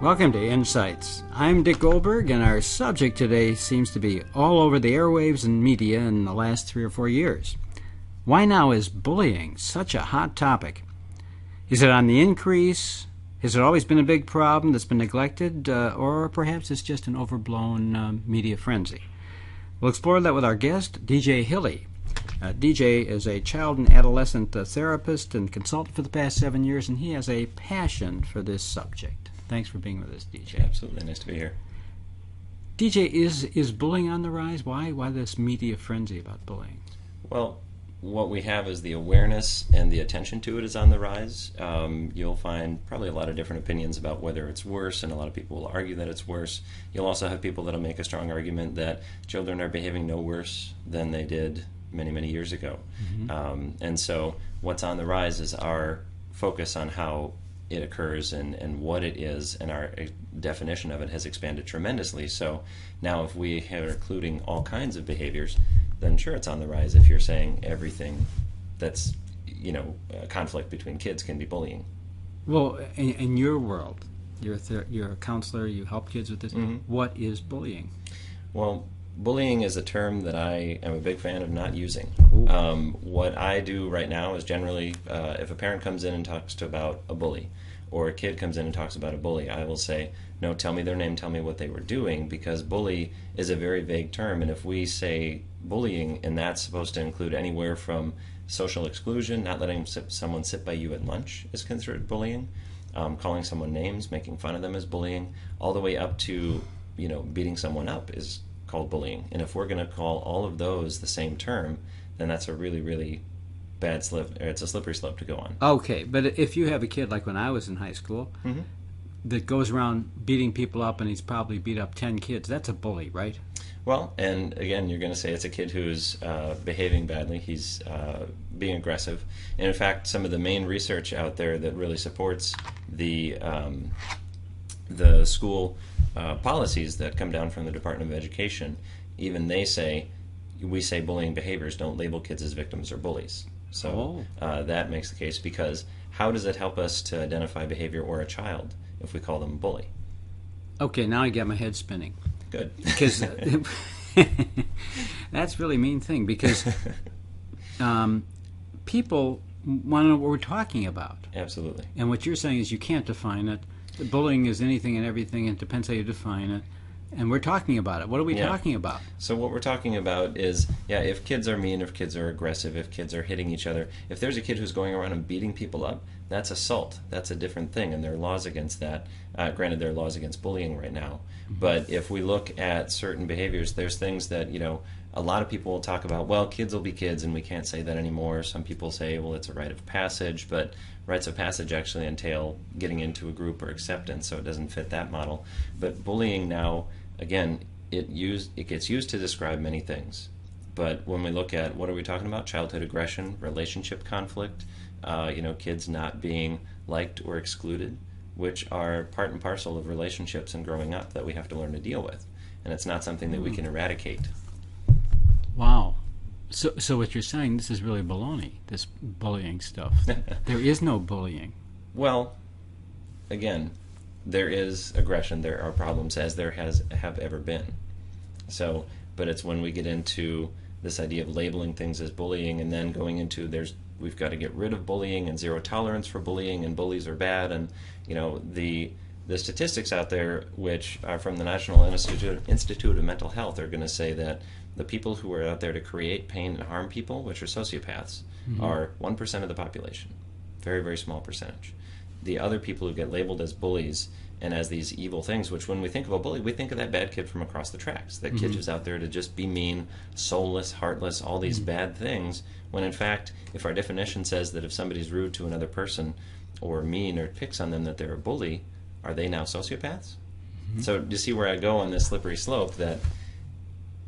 Welcome to Insights. I'm Dick Goldberg, and our subject today seems to be all over the airwaves and media in the last 3 or 4 years. Why now is bullying such a hot topic? Is it on the increase? Has it always been a big problem that's been neglected? Or perhaps it's just an overblown media frenzy? We'll explore that with our guest, DJ Hilley. DJ is a child and adolescent therapist and consultant for the past 7 years, and he has a passion for this subject. Thanks for being with us, DJ. Absolutely. Nice to be here. DJ, is bullying on the rise? Why this media frenzy about bullying? Well, what we have is the awareness and the attention to it is on the rise. You'll find probably a lot of different opinions about whether it's worse, and a lot of people will argue that it's worse. You'll also have people that will make a strong argument that children are behaving no worse than they did many, many years ago. Mm-hmm. And so what's on the rise is our focus on how it occurs and what it is, and our definition of it has expanded tremendously. So now if we are including all kinds of behaviors, then sure, it's on the rise if you're saying everything that's, a conflict between kids can be bullying. Well, in your world, you're a counselor, you help kids with this. Mm-hmm. What is bullying? Well, bullying is a term that I am a big fan of not using. What I do right now is generally, if a parent comes in and talks about a bully, or a kid comes in and talks about a bully, I will say, no, tell me their name, tell me what they were doing, because bully is a very vague term, and if we say bullying, and that's supposed to include anywhere from social exclusion, not letting someone sit by you at lunch is considered bullying, calling someone names, making fun of them is bullying, all the way up to, beating someone up is called bullying. And if we're going to call all of those the same term, then that's a really, really bad slip, or it's a slippery slope to go on. Okay, but if you have a kid like when I was in high school, mm-hmm. that goes around beating people up, and he's probably beat up 10 kids, that's a bully, right? Well, and again, you're going to say it's a kid who's behaving badly, he's being aggressive. And in fact, some of the main research out there that really supports the school policies that come down from the Department of Education, even we say bullying behaviors, don't label kids as victims or bullies. So that makes the case, because how does it help us to identify behavior or a child if we call them a bully? Okay, now I get my head spinning. Good. Because that's really a mean thing, because people want to know what we're talking about. Absolutely. And what you're saying is you can't define it. Bullying is anything and everything, and it depends how you define it. And we're talking about it. What are we talking about? So what we're talking about is, if kids are mean, if kids are aggressive, if kids are hitting each other, if there's a kid who's going around and beating people up, that's assault. That's a different thing, and there are laws against that. Granted, there are laws against bullying right now. Mm-hmm. But if we look at certain behaviors, there's things that, a lot of people will talk about, well, kids will be kids, and we can't say that anymore. Some people say, well, it's a rite of passage, but rites of passage actually entail getting into a group or acceptance, so it doesn't fit that model. But bullying now, again, it gets used to describe many things. But when we look at what are we talking about? Childhood aggression, relationship conflict, kids not being liked or excluded, which are part and parcel of relationships and growing up that we have to learn to deal with. And it's not something that we can eradicate. Wow. So what you're saying, this is really baloney, this bullying stuff. There is no bullying. Well, again, there is aggression, there are problems, as there have ever been. So, but it's when we get into this idea of labeling things as bullying, and then going into we've got to get rid of bullying and zero tolerance for bullying, and bullies are bad, and the statistics out there, which are from the National Institute of Mental Health, are going to say that the people who are out there to create pain and harm people, which are sociopaths, mm-hmm. are 1% of the population. Very, very small percentage. The other people who get labeled as bullies and as these evil things, which when we think of a bully, we think of that bad kid from across the tracks. That kid who's out there to just be mean, soulless, heartless, all these bad things, when in fact, if our definition says that if somebody's rude to another person or mean or picks on them, that they're a bully, are they now sociopaths? Mm-hmm. So do you see where I go on this slippery slope that...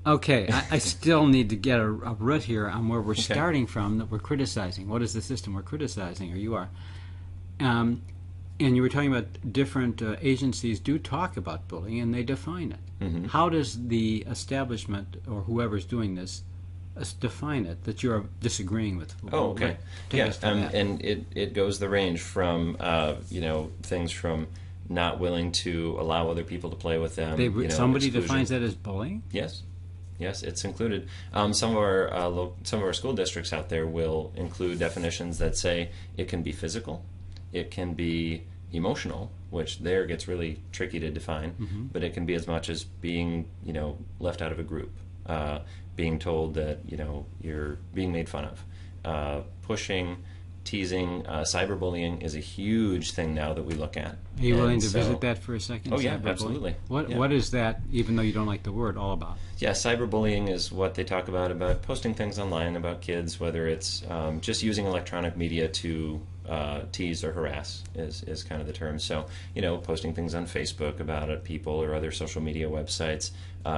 Okay, I still need to get a root here on where we're starting from, that we're criticizing. What is the system we're criticizing, or you are? And you were talking about different agencies do talk about bullying, and they define it. Mm-hmm. How does the establishment, or whoever's doing this, define it, that you're disagreeing with? Oh, okay. And it goes the range from, things from not willing to allow other people to play with them. Somebody exclusion. defines that as bullying? Yes. Yes, it's included. Some of our school districts out there will include definitions that say it can be physical, it can be emotional, which there gets really tricky to define, but it can be as much as being, left out of a group, being told that, you're being made fun of, pushing, teasing. Cyberbullying is a huge thing now that we look at. Are you willing to visit that for a second? Oh, yeah, absolutely. What is that, even though you don't like the word, all about? Yeah, cyberbullying is what they talk about posting things online about kids, whether it's just using electronic media to tease or harass is kind of the term. So, posting things on Facebook about people or other social media websites,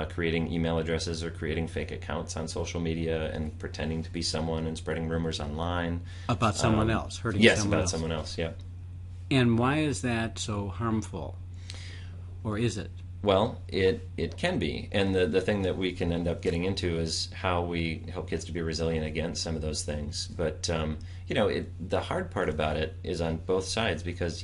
creating email addresses or creating fake accounts on social media and pretending to be someone and spreading rumors online. About someone else, hurting someone else. Yes, about someone else, yeah. And why is that so harmful? Or is it? Well, it can be. And the thing that we can end up getting into is how we help kids to be resilient against some of those things. But, the hard part about it is on both sides because,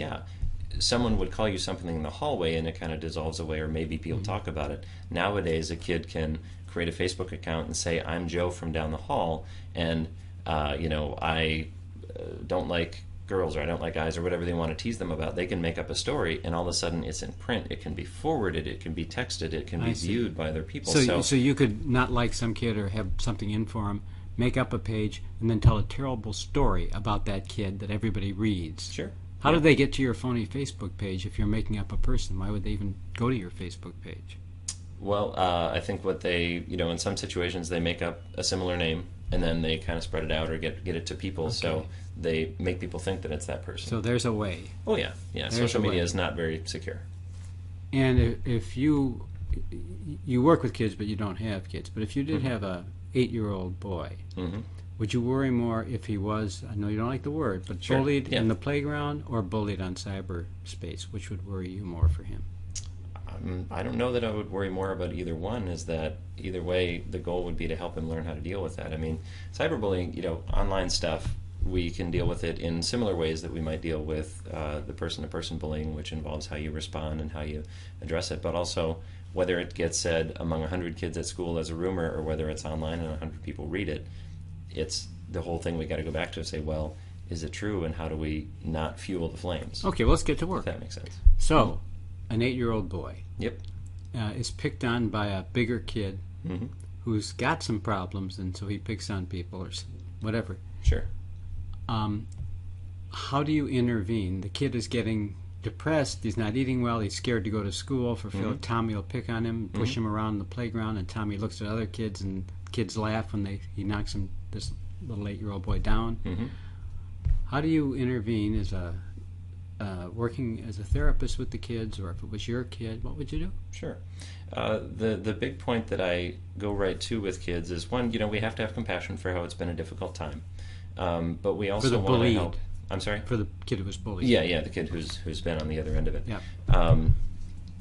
someone would call you something in the hallway and it kind of dissolves away, or maybe people talk about it. Nowadays, a kid can create a Facebook account and say, I'm Joe from down the hall, and, I don't like girls, or I don't like guys, or whatever they want to tease them about. They can make up a story, and all of a sudden it's in print. It can be forwarded, it can be texted, it can be viewed by other people. So you could not like some kid or have something in for him, make up a page, and then tell a terrible story about that kid that everybody reads. Sure. How do they get to your phony Facebook page if you're making up a person? Why would they even go to your Facebook page? Well, I think what they, in some situations they make up a similar name and then they kind of spread it out or get it to people, so they make people think that it's that person. So there's a way. Oh, yeah. Social media is not very secure. And if you work with kids but you don't have kids, but if you did have a 8-year-old boy, would you worry more if he was, I know you don't like the word, but bullied in the playground or bullied on cyberspace? Which would worry you more for him? I don't know that I would worry more about either one, is that either way the goal would be to help him learn how to deal with that. I mean, cyberbullying, online stuff, we can deal with it in similar ways that we might deal with the person-to-person bullying, which involves how you respond and how you address it, but also whether it gets said among 100 kids at school as a rumor or whether it's online and 100 people read it. It's the whole thing we got to go back to and say, well, is it true, and how do we not fuel the flames? Okay, well, let's get to work. If that makes sense. So, an 8-year-old boy is picked on by a bigger kid who's got some problems, and so he picks on people or whatever. Sure. How do you intervene? The kid is getting depressed, he's not eating well, he's scared to go to school for fear Tommy will pick on him, push him around the playground, and Tommy looks at other kids, and kids laugh when he knocks this little 8-year-old boy down. How do you intervene as working as a therapist with the kids, or if it was your kid, what would you do? Sure. The big point that I go right to with kids is, one, we have to have compassion for how it's been a difficult time, but we also want to help. I'm sorry? For the kid who was bullied. Yeah, the kid who's been on the other end of it. Yeah.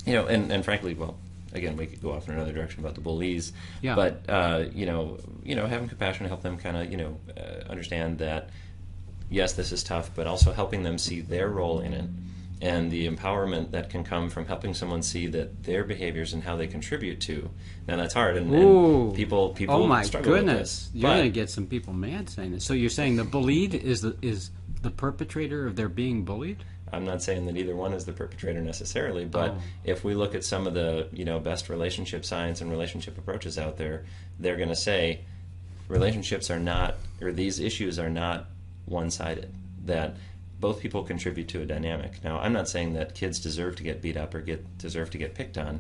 And frankly, well, again, we could go off in another direction about the bullies. Yeah. But having compassion to help them kind of understand that, yes, this is tough, but also helping them see their role in it, and the empowerment that can come from helping someone see that their behaviors and how they contribute to. Now that's hard, and people oh my struggle goodness, with this. You're going to get some people mad saying this. So you're saying the bullied is the perpetrator of their being bullied? I'm not saying that either one is the perpetrator necessarily, but if we look at some of the best relationship science and relationship approaches out there, they're going to say relationships are not, or these issues are not one-sided, that both people contribute to a dynamic. Now, I'm not saying that kids deserve to get beat up or deserve to get picked on,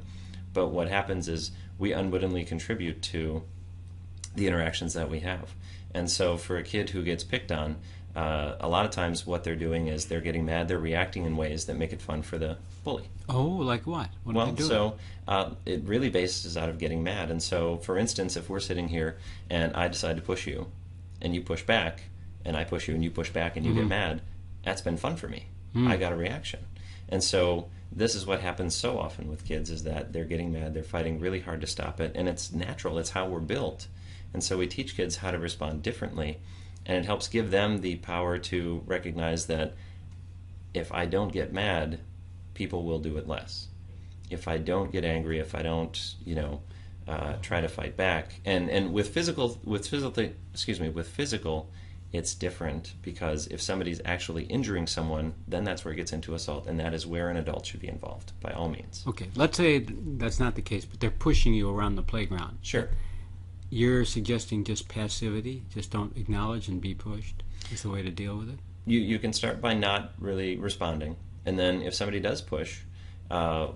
but what happens is we unwittingly contribute to the interactions that we have. And so for a kid who gets picked on, a lot of times what they're doing is they're getting mad, they're reacting in ways that make it fun for the bully. Oh, like what? What are they doing? So it really bases out of getting mad. And so, for instance, if we're sitting here and I decide to push you, and you push back, and I push you and you push back and you get mad, that's been fun for me. I got a reaction. And so this is what happens so often with kids, is that they're getting mad, they're fighting really hard to stop it, and it's natural, it's how we're built. And so we teach kids how to respond differently, and it helps give them the power to recognize that if I don't get mad, people will do it less. If I don't get angry, if I don't, try to fight back, and with physical, it's different, because if somebody's actually injuring someone, then that's where it gets into assault, and that is where an adult should be involved, by all means. Okay, let's say that's not the case, but they're pushing you around the playground. Sure. You're suggesting just passivity, just don't acknowledge and be pushed is the way to deal with it? You can start by not really responding, and then if somebody does push, a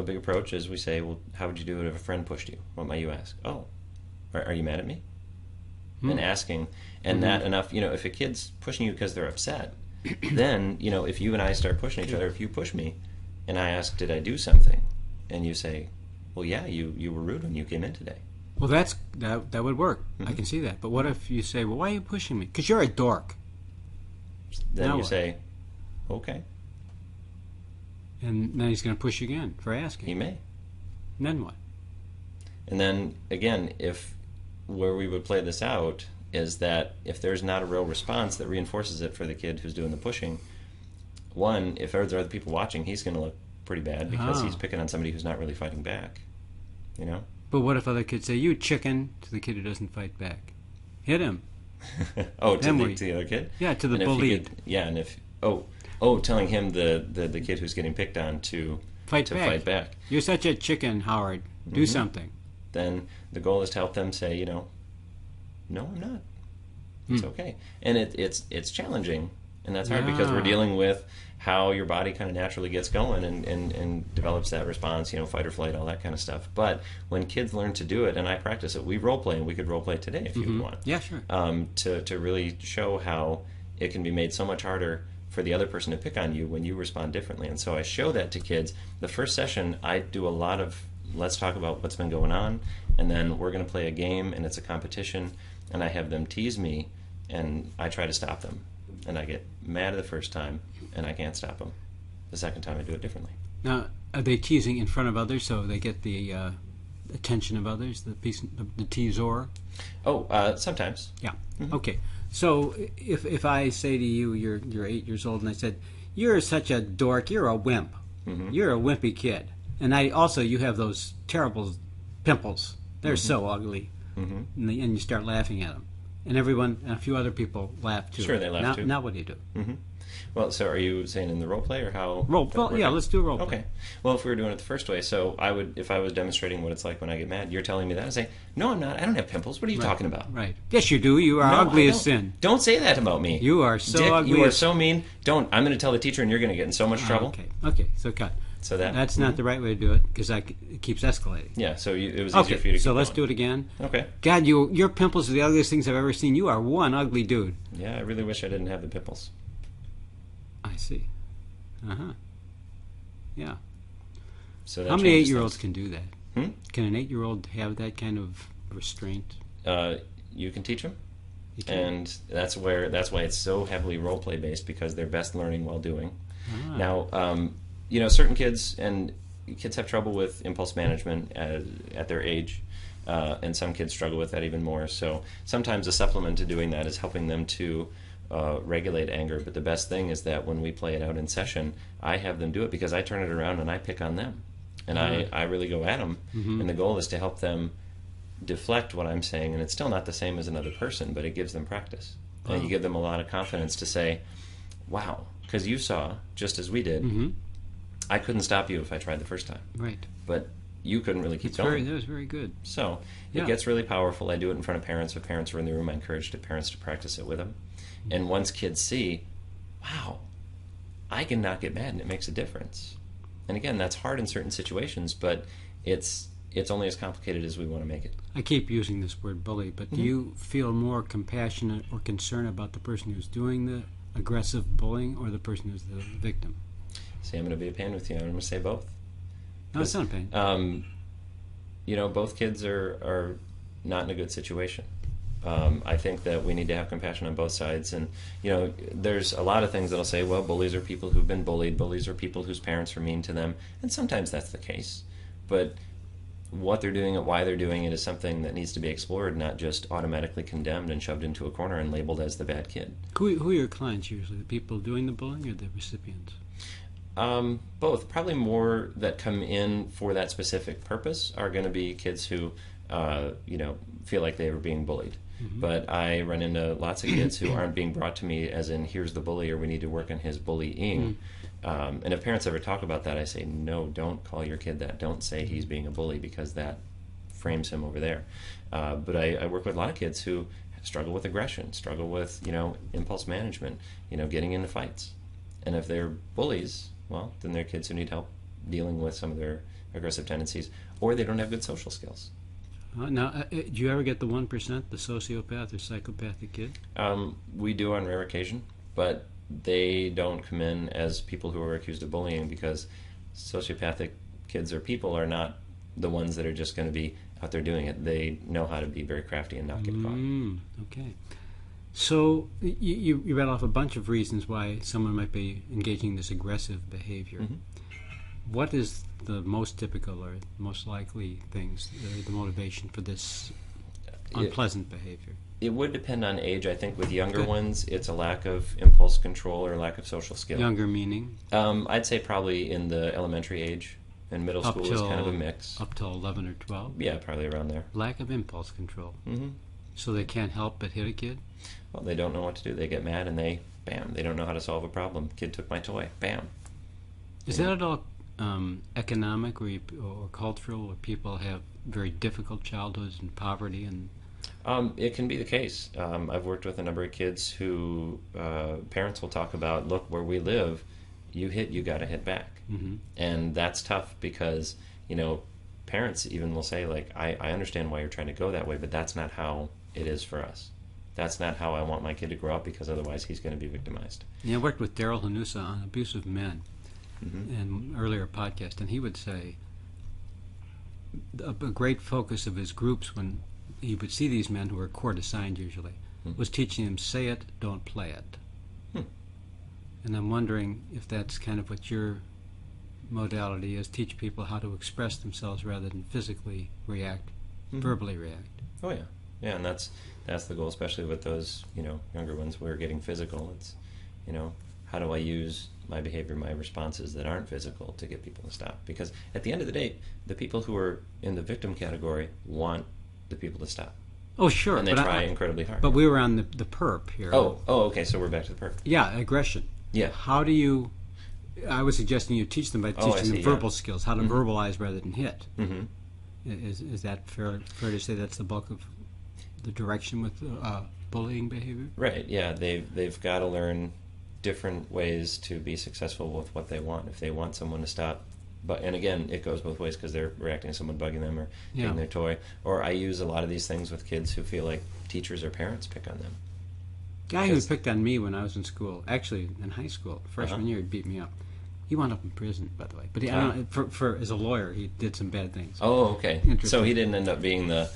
big approach is we say, well, how would you do it if a friend pushed you? What might you ask? Oh, are you mad at me? And asking, and that enough, if a kid's pushing you because they're upset, then, if you and I start pushing each other, if you push me, and I ask, did I do something? And you say, well, yeah, you were rude when you came in today. Well, that would work. I can see that. But what if you say, well, why are you pushing me? Because you're a dork. Then Now you what? say, okay. And then he's going to push you again for asking. He may. And then what? And then, again, where we would play this out is that if there's not a real response that reinforces it for the kid who's doing the pushing, one, if there's other people watching, he's going to look pretty bad because he's picking on somebody who's not really fighting back, But what if other kids say, you chicken, to the kid who doesn't fight back? Hit him. To the other kid? Yeah, to the And bullied. Telling him the kid who's getting picked on to Fight back. You're such a chicken, Howard. Do something. Then the goal is to help them say, no, I'm not. It's okay. And it's challenging, and that's hard because we're dealing with how your body kind of naturally gets going and develops that response, fight or flight, all that kind of stuff. But when kids learn to do it, and I practice it, we role play, and we could role play today if you want. Yeah, sure. To really show how it can be made so much harder for the other person to pick on you when you respond differently. And so I show that to kids. The first session, I do a lot of, let's talk about what's been going on, and then we're going to play a game, and it's a competition, and I have them tease me, and I try to stop them. And I get mad the first time, and I can't stop them. The second time, I do it differently. Now, are they teasing in front of others so they get the attention of others, the teaser? Sometimes. Yeah. Okay. So if I say to you, you're 8 years old, and I said, you're such a dork, you're a wimp, you're a wimpy kid, and you have those terrible pimples, they're so ugly, and you start laughing at them, and everyone, and a few other people laugh too. Sure, they laugh too. Now what do you do? Well, so are you saying in the role play or how? Let's do a role play. Okay. Well, if we were doing it the first way, so if I was demonstrating what it's like when I get mad, you're telling me that, I say, no, I'm not. I don't have pimples. What are you talking about? Right. Yes, you do. You are ugly as sin. Don't say that about me. You are so Dick, ugly. You are so mean. Don't. I'm going to tell the teacher, and you're going to get in so much trouble. Okay. So cut. So that's not the right way to do it because it keeps escalating. Yeah. So it was easier for you to. So let's do it again. Okay. God, your pimples are the ugliest things I've ever seen. You are one ugly dude. Yeah, I really wish I didn't have the pimples. I see. Yeah. So how many 8-year-olds can do that? Hmm? Can an 8-year-old have that kind of restraint? You can teach them, and that's why it's so heavily role play based, because they're best learning while doing. Now, certain kids have trouble with impulse management at their age, and some kids struggle with that even more. So sometimes a supplement to doing that is helping them to regulate anger. But the best thing is that when we play it out in session, I have them do it because I turn it around and I pick on them, and I really go at them. And the goal is to help them deflect what I'm saying, and it's still not the same as another person, but it gives them practice. And you give them a lot of confidence to say, wow, because you saw, just as we did, I couldn't stop you if I tried the first time. Right. But you couldn't really keep going. That was very good. So it gets really powerful. I do it in front of parents. If parents are in the room, I encourage the parents to practice it with them. And once kids see, wow, I can not get mad, and it makes a difference. And again, that's hard in certain situations, but it's only as complicated as we want to make it. I keep using this word bully, but do you feel more compassionate or concern about the person who's doing the aggressive bullying or the person who's the victim? See, I'm going to be a pain with you. I'm going to say both. No, it's not a pain. Both kids are not in a good situation. I think that we need to have compassion on both sides. And, there's a lot of things that'll say, well, bullies are people who've been bullied. Bullies are people whose parents are mean to them. And sometimes that's the case. But what they're doing and why they're doing it is something that needs to be explored, not just automatically condemned and shoved into a corner and labeled as the bad kid. Who are your clients usually? The people doing the bullying or the recipients? Both. Probably more that come in for that specific purpose are going to be kids who, feel like they were being bullied. Mm-hmm. But I run into lots of kids who aren't being brought to me as in, here's the bully, or we need to work on his bullying. Mm-hmm. And if parents ever talk about that, I say, no, don't call your kid that. Don't say he's being a bully, because that frames him over there. But I work with a lot of kids who struggle with aggression, struggle with, impulse management, getting into fights. And if they're bullies, well, then they're kids who need help dealing with some of their aggressive tendencies, or they don't have good social skills. Now, do you ever get the 1%, the sociopath or psychopathic kid? We do on rare occasion, but they don't come in as people who are accused of bullying, because sociopathic kids or people are not the ones that are just going to be out there doing it. They know how to be very crafty and not get caught. Okay. So you read off a bunch of reasons why someone might be engaging in this aggressive behavior. Mm-hmm. What is the most typical or most likely things, the motivation for this unpleasant behavior? It would depend on age. I think with younger ones, it's a lack of impulse control or lack of social skill. Younger meaning? I'd say probably in the elementary age, and middle school is kind of a mix. Up till 11 or 12? Yeah, probably around there. Lack of impulse control. Mm-hmm. So they can't help but hit a kid? Well, they don't know what to do. They get mad and bam, they don't know how to solve a problem. Kid took my toy, bam. Is that at all economic or cultural, where people have very difficult childhoods and poverty? And it can be the case. I've worked with a number of kids who parents will talk about, look, where we live, you got to hit back. Mm-hmm. And that's tough because, parents even will say, like, I understand why you're trying to go that way, but that's not how it is for us. That's not how I want my kid to grow up, because otherwise he's going to be victimized. Yeah, I worked with Daryl Hanusa on abusive men mm-hmm. in an earlier podcast, and he would say a great focus of his groups when he would see these men who were court assigned usually was teaching them, say it, don't play it. And I'm wondering if that's kind of what your modality is, teach people how to express themselves rather than physically react, verbally react. Oh yeah. Yeah, and that's the goal, especially with those, younger ones who are getting physical. It's, how do I use my behavior, my responses that aren't physical to get people to stop? Because at the end of the day, the people who are in the victim category want the people to stop. Oh, sure. And they try incredibly hard. But we were on the perp here. Oh, okay, so we're back to the perp. Yeah, aggression. Yeah. How do you... I was suggesting you teach them by teaching them verbal skills, how to verbalize rather than hit. Mm-hmm. Is that fair to say that's the bulk of the direction with bullying behavior? Right, yeah. They've got to learn different ways to be successful with what they want. If they want someone to stop, and again, it goes both ways, because they're reacting to someone bugging them or taking their toy. Or I use a lot of these things with kids who feel like teachers or parents pick on them. Guy who picked on me when I was in school, actually in high school, freshman year, he beat me up. He wound up in prison, by the way. But I don't know, for as a lawyer, he did some bad things. Oh, okay. So he didn't end up being the,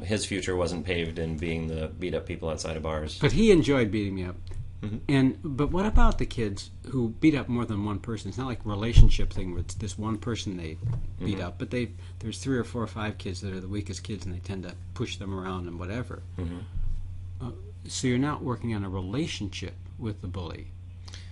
his future wasn't paved in being the beat up people outside of bars. But he enjoyed beating me up. Mm-hmm. But what about the kids who beat up more than one person? It's not like a relationship thing where it's this one person they beat up, but there's 3 or 4 or 5 kids that are the weakest kids, and they tend to push them around and whatever. Mm-hmm. So you're not working on a relationship with the bully.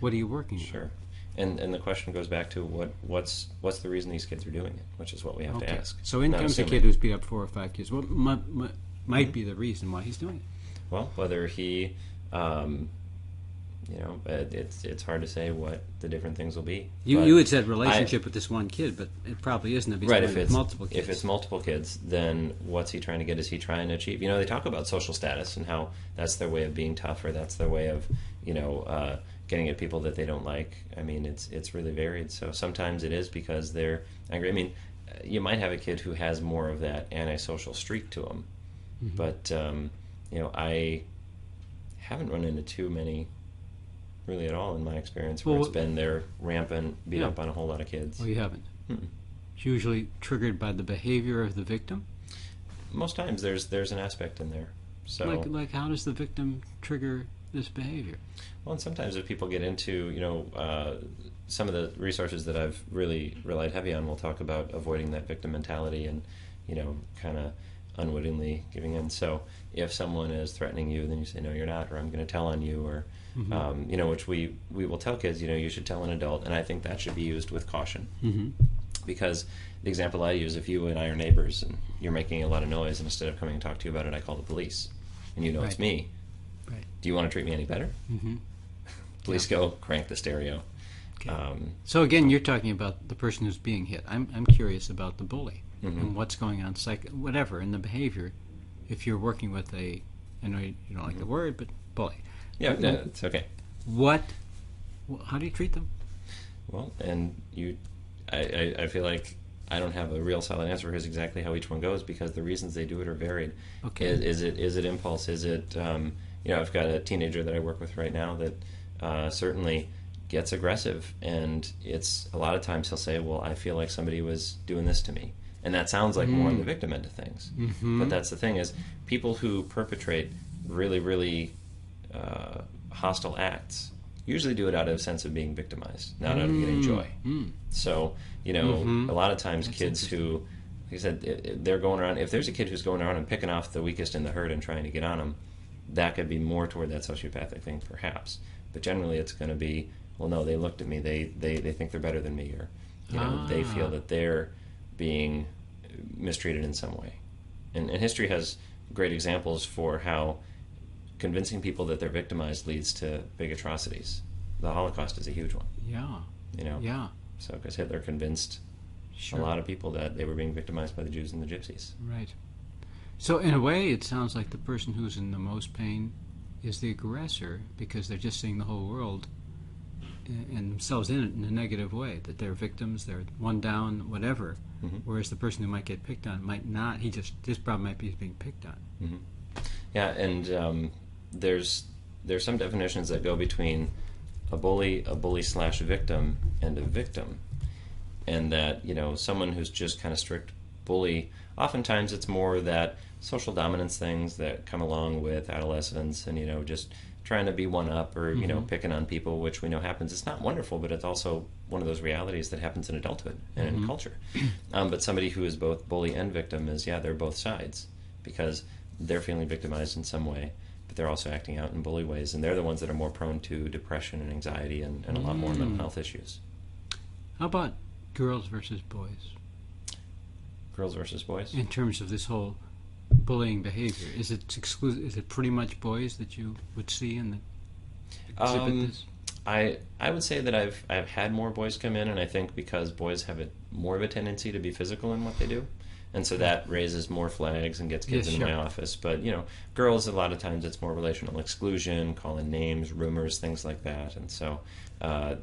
What are you working on? Sure. And the question goes back to what's the reason these kids are doing it, which is what we have to ask. So in comes a kid who's beat up 4 or 5 kids. What might be the reason why he's doing it? Well, whether he, it's hard to say what the different things will be. You had said relationship with this one kid, but it probably isn't. If it's multiple kids. If it's multiple kids, then what's he trying to get? Is he trying to achieve? They talk about social status and how that's their way of being tough, or that's their way of, getting at people that they don't like. I mean, it's really varied. So sometimes it is because they're angry. I mean, you might have a kid who has more of that antisocial streak to them, but I haven't run into too many, really at all in my experience, where it's been they're rampant, beat up on a whole lot of kids. Well, you haven't. It's usually triggered by the behavior of the victim. Most times there's an aspect in there. So like how does the victim trigger this behavior? Well, and sometimes if people get into, some of the resources that I've really relied heavy on will talk about avoiding that victim mentality and, kind of unwittingly giving in. So if someone is threatening you, then you say, no, you're not, or I'm going to tell on you, or which we will tell kids, you should tell an adult, and I think that should be used with caution. Because the example I use, if you and I are neighbors and you're making a lot of noise, and instead of coming and talk to you about it, I call the police, and you know it's me. Right. Do you want to treat me any better? Police go, crank the stereo. Okay. So again, you're talking about the person who's being hit. I'm curious about the bully and what's going on, whatever, in the behavior. If you're working with I know you don't like the word, but bully. Yeah, no, it's okay. How do you treat them? Well, and I feel like I don't have a real solid answer for exactly how each one goes, because the reasons they do it are varied. Okay. Is it impulse? Is it I've got a teenager that I work with right now that certainly gets aggressive, and it's a lot of times he'll say, well, I feel like somebody was doing this to me, and that sounds like more on the victim end of things. But that's the thing, is people who perpetrate really, really hostile acts usually do it out of a sense of being victimized, not out of getting joy. So, a lot of times that's kids who, like I said, they're going around, if there's a kid who's going around and picking off the weakest in the herd and trying to get on them, that could be more toward that sociopathic thing, perhaps. But generally it's going to be, well, no, they looked at me, they think they're better than me, or they feel that they're being mistreated in some way. And history has great examples for how convincing people that they're victimized leads to big atrocities. The Holocaust is a huge one. Yeah. So because Hitler convinced a lot of people that they were being victimized by the Jews and the Gypsies. Right. So in a way, it sounds like the person who's in the most pain is the aggressor, because they're just seeing the whole world and themselves in it in a negative way, that they're victims, they're one down, whatever. Whereas the person who might get picked on might not. His problem might be he's being picked on. Yeah, and there's some definitions that go between a bully / victim, and a victim, and that someone who's just kind of strict bully, oftentimes it's more that social dominance things that come along with adolescence, and just trying to be one up, or picking on people, which we know happens. It's not wonderful, but it's also one of those realities that happens in adulthood and in culture. But somebody who is both bully and victim is, they're both sides, because they're feeling victimized in some way, but they're also acting out in bully ways, and they're the ones that are more prone to depression and anxiety and a lot more mental health issues. How about girls versus boys? Girls versus boys? In terms of this whole bullying behavior, is it pretty much boys that you would see in the exhibit this? I would say that I've had more boys come in, and I think because boys have more of a tendency to be physical in what they do, and so that raises more flags and gets kids into my office. But girls, a lot of times it's more relational exclusion, calling names, rumors, things like that, and so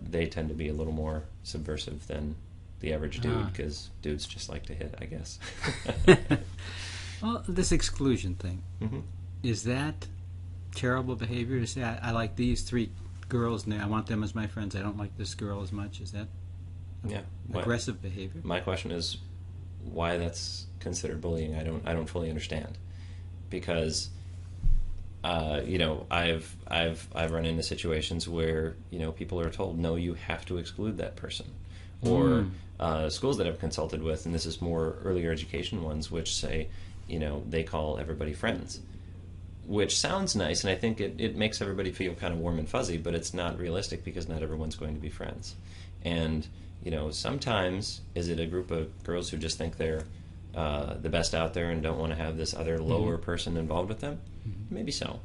they tend to be a little more subversive than the average dude, because dudes just like to hit, I guess. Well, this exclusion thing, is that terrible behavior to say, I like these 3 girls and I want them as my friends, I don't like this girl as much? Is that aggressive behavior? My question is why that's considered bullying. I don't fully understand, because I've run into situations where people are told, no, you have to exclude that person, or schools that I've consulted with, and this is more earlier education ones, which say they call everybody friends, which sounds nice, and I think it makes everybody feel kind of warm and fuzzy, but it's not realistic, because not everyone's going to be friends. And sometimes, is it a group of girls who just think they're the best out there and don't want to have this other lower person involved with them? Maybe so.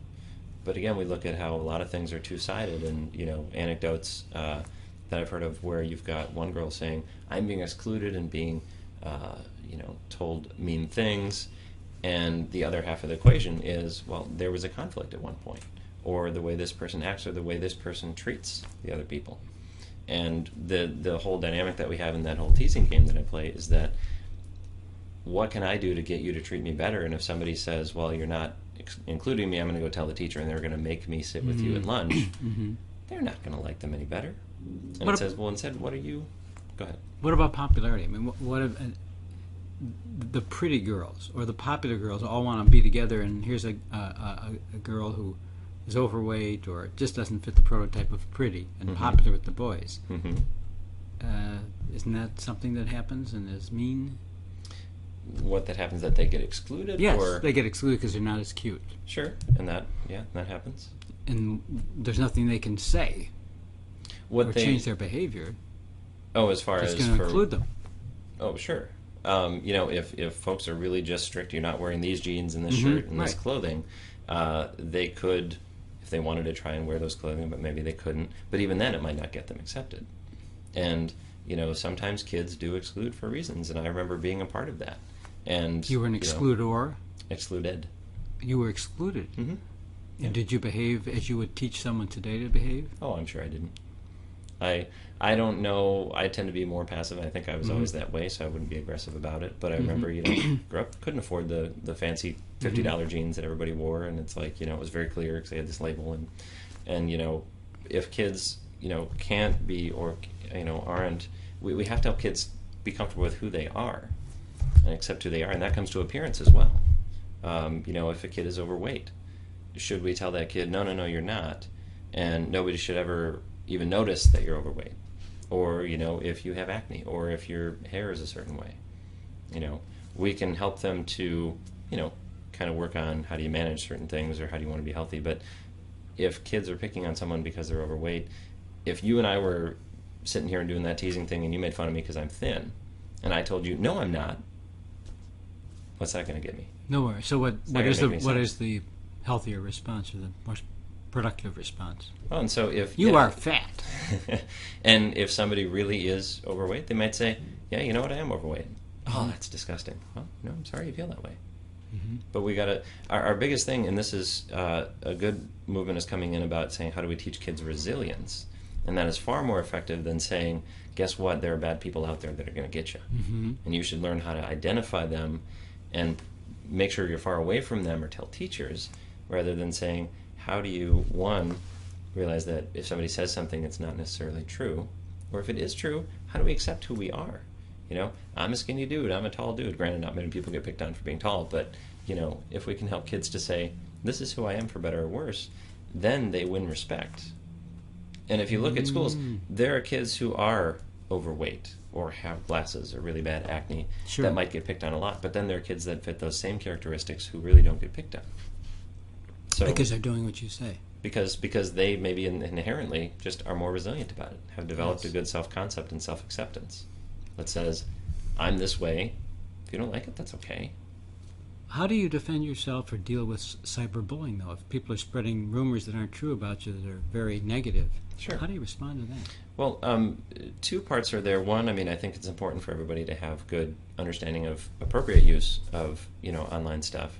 But again, we look at how a lot of things are two-sided, and anecdotes that I've heard of where you've got one girl saying, I'm being excluded and being told mean things, and the other half of the equation is, well, there was a conflict at one point, or the way this person acts, or the way this person treats the other people. And the whole dynamic that we have in that whole teasing game that I play is that, what can I do to get you to treat me better? And if somebody says, well, you're not including me, I'm going to go tell the teacher, and they're going to make me sit with you at lunch, they're not going to like them any better. And it says, well, instead, what are you... Go ahead. What about popularity? I mean, what if the pretty girls or the popular girls all want to be together, and here's a girl who is overweight or just doesn't fit the prototype of pretty and popular with the boys. Isn't that something that happens and is mean? what that happens, that they get excluded? Yes, or? they get excluded because they're not as cute. Sure, and that happens. And there's nothing they can say or change their behavior. Oh, as far as just going to include them. Oh, sure. If folks are really just strict, you're not wearing these jeans and this shirt and this clothing, they could, if they wanted to try and wear those clothing, but maybe they couldn't. But even then, it might not get them accepted. And sometimes kids do exclude for reasons, and I remember being a part of that. And you were an excludor? Excluded. You were excluded? Mm-hmm. Yeah. And did you behave as you would teach someone today to behave? Oh, I'm sure I didn't. I don't know. I tend to be more passive. I think I was always that way, so I wouldn't be aggressive about it. But I remember, grew up, couldn't afford the fancy $50 jeans that everybody wore, and it's like, it was very clear because they had this label. And if kids, can't be or, aren't, we have to help kids be comfortable with who they are and accept who they are, and that comes to appearance as well. If a kid is overweight, should we tell that kid, no, you're not, and nobody should ever even notice that you're overweight? Or, if you have acne, or if your hair is a certain way, we can help them to, kind of work on how do you manage certain things or how do you want to be healthy. But if kids are picking on someone because they're overweight, if you and I were sitting here and doing that teasing thing and you made fun of me because I'm thin, and I told you, no, I'm not, what's that going to get me? Nowhere. So what is the healthier response or the more productive response? Well, and so if you are fat, and if somebody really is overweight, they might say, "Yeah, you know what? I am overweight." Oh, that's disgusting. Well, no, I'm sorry you feel that way. But we got to. Our biggest thing, and this is a good movement is coming in about saying, how do we teach kids resilience? And that is far more effective than saying, "Guess what? There are bad people out there that are going to get you, and you should learn how to identify them and make sure you're far away from them," or tell teachers, rather than saying, how do you, one, realize that if somebody says something, it's not necessarily true, or if it is true, how do we accept who we are? I'm a skinny dude, I'm a tall dude. Granted, not many people get picked on for being tall, but if we can help kids to say, this is who I am for better or worse, then they win respect. And if you look at schools, there are kids who are overweight or have glasses or really bad acne that might get picked on a lot, but then there are kids that fit those same characteristics who really don't get picked on. So, because they're doing what you say. Because they maybe inherently just are more resilient about it, have developed a good self-concept and self-acceptance that says, I'm this way. If you don't like it, that's okay. How do you defend yourself or deal with cyberbullying, though? If people are spreading rumors that aren't true about you that are very negative, how do you respond to that? Well, two parts are there. One, I think it's important for everybody to have good understanding of appropriate use of, online stuff.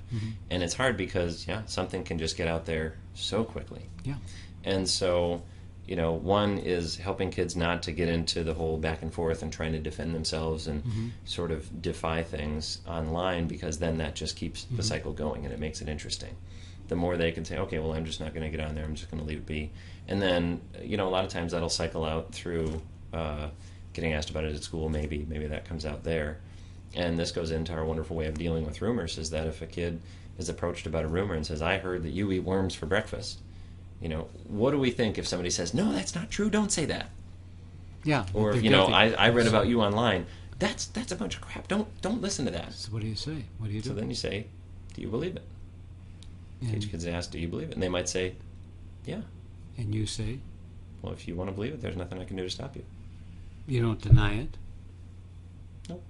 And it's hard because, something can just get out there so quickly. Yeah. And so, one is helping kids not to get into the whole back and forth and trying to defend themselves and sort of defy things online, because then that just keeps the cycle going and it makes it interesting. The more they can say, okay, well, I'm just not going to get on there, I'm just going to leave it be. And then, a lot of times that'll cycle out through getting asked about it at school, maybe that comes out there. And this goes into our wonderful way of dealing with rumors, is that if a kid is approached about a rumor and says, I heard that you eat worms for breakfast, what do we think if somebody says, no, that's not true, don't say that? Yeah. Or if, I read about you online, that's a bunch of crap, don't listen to that. So what do you say? What do you do? So then you say, do you believe it? Teach kids to ask, do you believe it? And they might say, yeah. And you say? Well, if you want to believe it, there's nothing I can do to stop you. You don't deny it? Nope.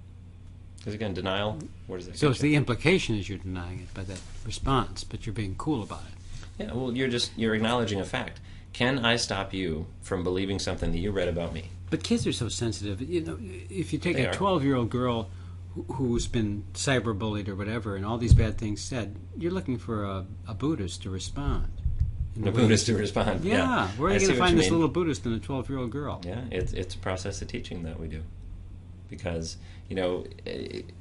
Because again, denial, where does that So get it's you? the implication is you're denying it by that response, but you're being cool about it. Yeah, well, you're acknowledging a fact. Can I stop you from believing something that you read about me? But kids are so sensitive. If you take They a are. 12-year-old girl who's been cyberbullied or whatever, and all these bad things said, you're looking for a Buddhist to respond. A Buddhist to respond. Yeah. Where are I you see going to what find you this mean. little Buddhist in a 12-year-old girl? Yeah, it's a process of teaching that we do. Because,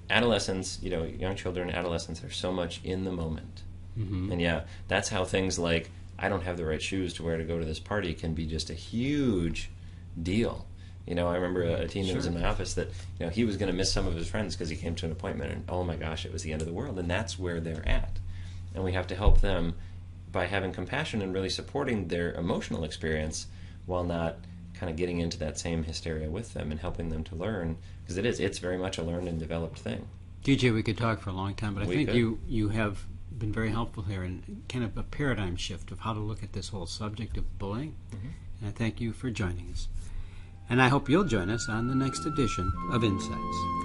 adolescents, young children and adolescents are so much in the moment. And that's how things like, I don't have the right shoes to wear to go to this party can be just a huge deal. I remember a teen that was in my office that, he was going to miss some of his friends because he came to an appointment and, oh my gosh, it was the end of the world. And that's where they're at. And we have to help them by having compassion and really supporting their emotional experience while not kind of getting into that same hysteria with them and helping them to learn, because it's very much a learned and developed thing. DJ, we could talk for a long time, but I We think could. you have been very helpful here in kind of a paradigm shift of how to look at this whole subject of bullying. And I thank you for joining us. And I hope you'll join us on the next edition of Insights.